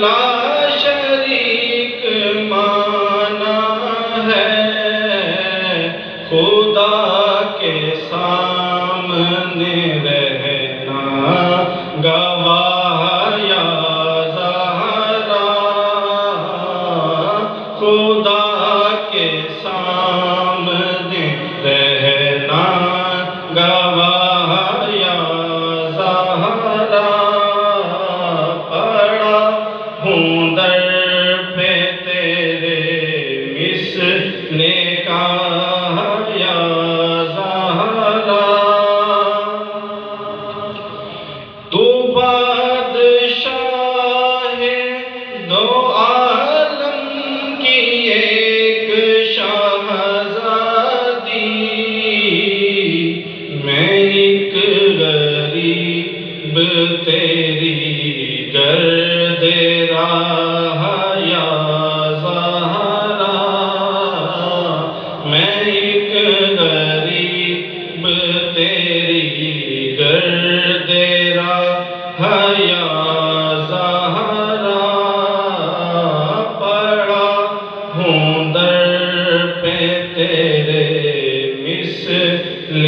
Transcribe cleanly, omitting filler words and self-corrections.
لا شریک مانا ہے، خدا کے سامنے رہنا گواہ یا زہرا، خدا کے سامنے رہنا گواہ یا زہرا، پڑا ہوں در پہ تیرے مثل کا یا زہرا، تو بادشاہ دو عالم کی ایک شہزادی، میں ایک غریب تیری گرد راہ یا زہرا، میں ایک غریب تیری گرد راہ یا زہرا، پڑا ہوں در پہ تیرے مثل